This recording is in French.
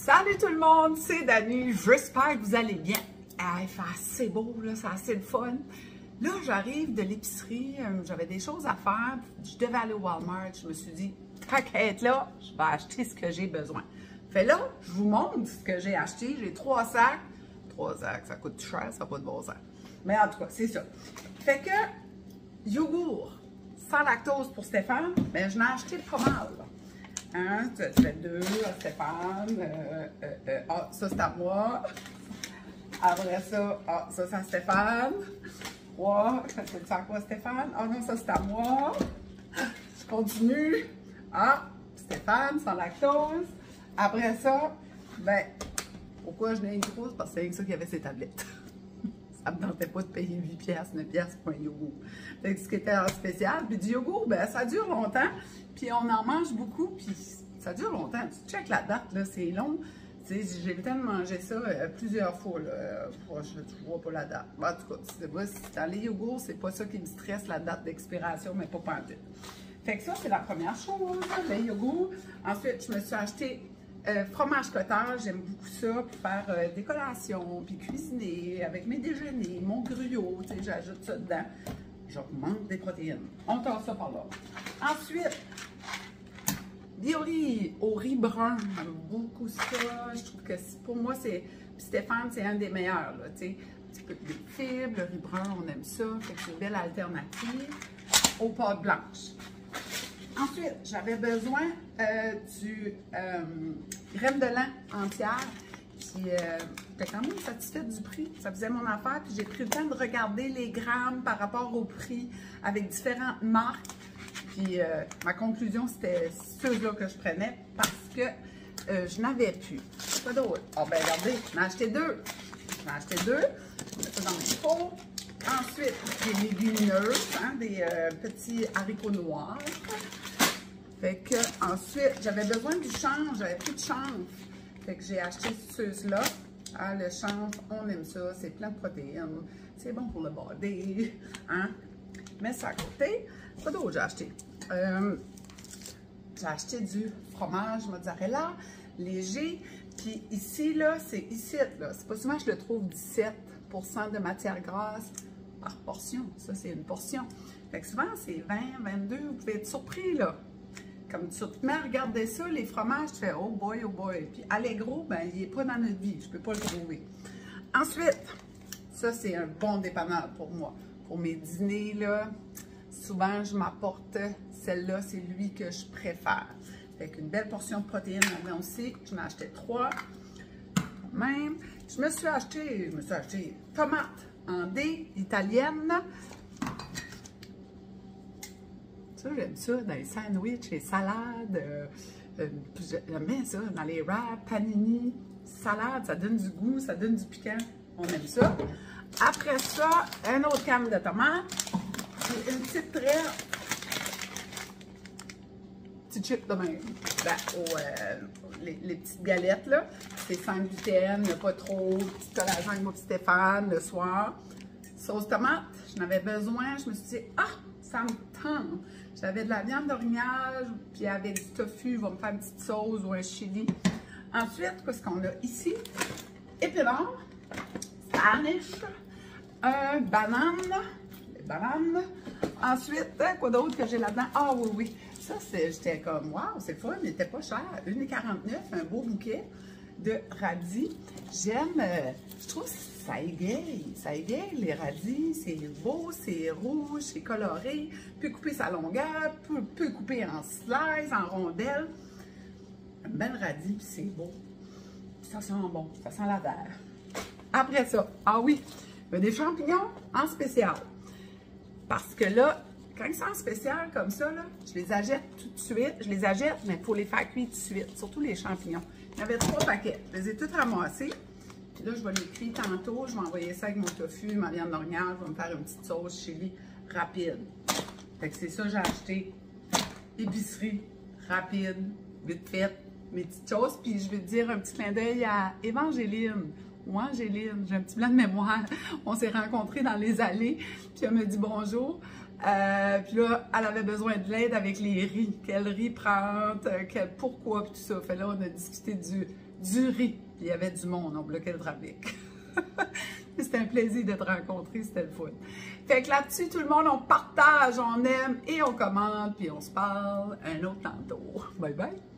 Salut tout le monde, c'est Dani, j'espère que vous allez bien. Il fait assez beau, là, c'est assez le fun. Là, j'arrive de l'épicerie, j'avais des choses à faire, je devais aller au Walmart, je me suis dit, t'inquiète là, je vais acheter ce que j'ai besoin. Fait là, je vous montre ce que j'ai acheté, j'ai 3 sacs. 3 sacs, ça coûte cher, ça n'a pas de bon sens. Mais en tout cas, c'est ça. Fait que, yogourt, sans lactose pour Stéphane, ben je n'ai acheté pas mal. Hein, tu fais 2 à Stéphane, ça c'est à moi. Après ça, ça c'est à Stéphane. 3, c'est à quoi Stéphane? Non, ça c'est à moi. Je continue. Stéphan, sans lactose. Après ça, ben, pourquoi je n'ai une grosse? Parce que c'est ça qu'il y avait ces tablettes. Ça me tentait pas de payer 8 piastres, 9 piastres pour un yogourt. Fait que ce qui était en spécial, puis du yogourt, ben ça dure longtemps, puis on en mange beaucoup, puis ça dure longtemps. Tu checkes la date, là, c'est long. J'ai le temps de manger ça plusieurs fois, là. Je ne vois pas la date. En tout cas, dans les yogourts, c'est pas ça qui me stresse, la date d'expiration, mais pas pantoute. Fait que ça, c'est la première chose, les yogourts. Ensuite, je me suis acheté fromage cottage, j'aime beaucoup ça pour faire des collations, puis cuisiner avec mes déjeuners, mon gruau, tu sais, j'ajoute ça dedans. J'augmente des protéines. On tord ça par là. Ensuite, des riz au riz brun, j'aime beaucoup ça. Je trouve que pour moi, Stéphane, c'est un des meilleurs, là, tu sais. Un petit peu de fibres, le riz brun, on aime ça. Fait que c'est une belle alternative aux pâtes blanches. Ensuite, j'avais besoin du graine de lin entière. Puis, j'étais quand même satisfaite du prix. Ça faisait mon affaire. Puis, j'ai pris le temps de regarder les grammes par rapport au prix avec différentes marques. Puis, ma conclusion, c'était ceux-là que je prenais parce que je n'avais plus. Pas d'autre. Ben, regardez, j'en ai acheté 2. J'en ai acheté 2. Je mets ça dans mes pots. Ensuite, des légumineuses, des petits haricots noirs. Fait que, ensuite, j'avais besoin du chanvre, j'avais plus de chanvre. Fait que j'ai acheté ceux-là. Le chanvre, on aime ça, c'est plein de protéines. C'est bon pour le body. Mets ça à côté. Quoi d'autre j'ai acheté? J'ai acheté du fromage mozzarella léger. Puis ici, là, c'est ici, là. C'est pas souvent que je le trouve 17% de matière grasse par portion. Ça, c'est une portion. Fait que souvent, c'est 20, 22. Vous pouvez être surpris, là. Comme tu te mets à regarder ça, les fromages, tu fais oh boy, oh boy. Puis Allegro, ben, il n'est pas dans notre vie. Je ne peux pas le trouver. Ensuite, ça, c'est un bon dépanneur pour moi. Pour mes dîners, là, souvent, je m'apporte celle-là. C'est lui que je préfère. Fait qu'une belle portion de protéines là-dedans aussi. Je m'en ai acheté 3. Même. Je me suis acheté tomates en dés italiennes. Ça, j'aime ça dans les sandwichs, les salades. J'aime bien ça dans les wraps, panini, salade. Ça donne du goût, ça donne du piquant. On aime ça. Après ça, un autre canne de tomates. Et une petite traite. Petite chip de même. Les petites galettes, là. C'est sans gluten, il n'y a pas trop. Petit collagène avec mon petit Stéphane le soir. Sauce tomate, j'en avais besoin. Je me suis dit, ça me tente. J'avais de la viande d'orignal, puis avec du tofu, je vais me faire une petite sauce ou un chili. Ensuite, qu'est-ce qu'on a ici? Épinards, Spanish, banane, les bananes. Ensuite, quoi d'autre que j'ai là-dedans? Oui. Ça, j'étais comme, waouh, c'est fun, il n'était pas cher. 1,49 $, un beau bouquet de radis. J'aime, je trouve ça égaye les radis, c'est beau, c'est rouge, c'est coloré, peut couper sa longueur, peut couper en slice, en rondelles. Un bel radis, puis c'est beau. Puis ça sent bon, ça sent la terre. Après ça, oui, il y a des champignons en spécial. Parce que là, quand ils sont en spécial comme ça, là, je les achète tout de suite. Je les achète, mais il faut les faire cuire tout de suite, surtout les champignons. Il y avait 3 paquets, je les ai tous ramassés. Puis là, je vais les cuire tantôt. Je vais envoyer ça avec mon tofu, ma viande d'orignal. Je vais me faire une petite sauce chili rapide. Fait que c'est ça que j'ai acheté. Épicerie rapide, vite faite, mes petites choses. Puis je vais te dire un petit clin d'œil à Évangéline. Ou Angéline, j'ai un petit blanc de mémoire. On s'est rencontrés dans les allées. Puis elle me dit bonjour. Puis là, elle avait besoin de l'aide avec les riz. Quel riz prendre, pourquoi, puis tout ça. Fait là, on a discuté du riz. Puis il y avait du monde, on bloquait le trafic. C'était un plaisir de te rencontrer, c'était le fun. Fait que là-dessus, tout le monde, on partage, on aime et on commente, puis on se parle un autre tantôt. Bye bye!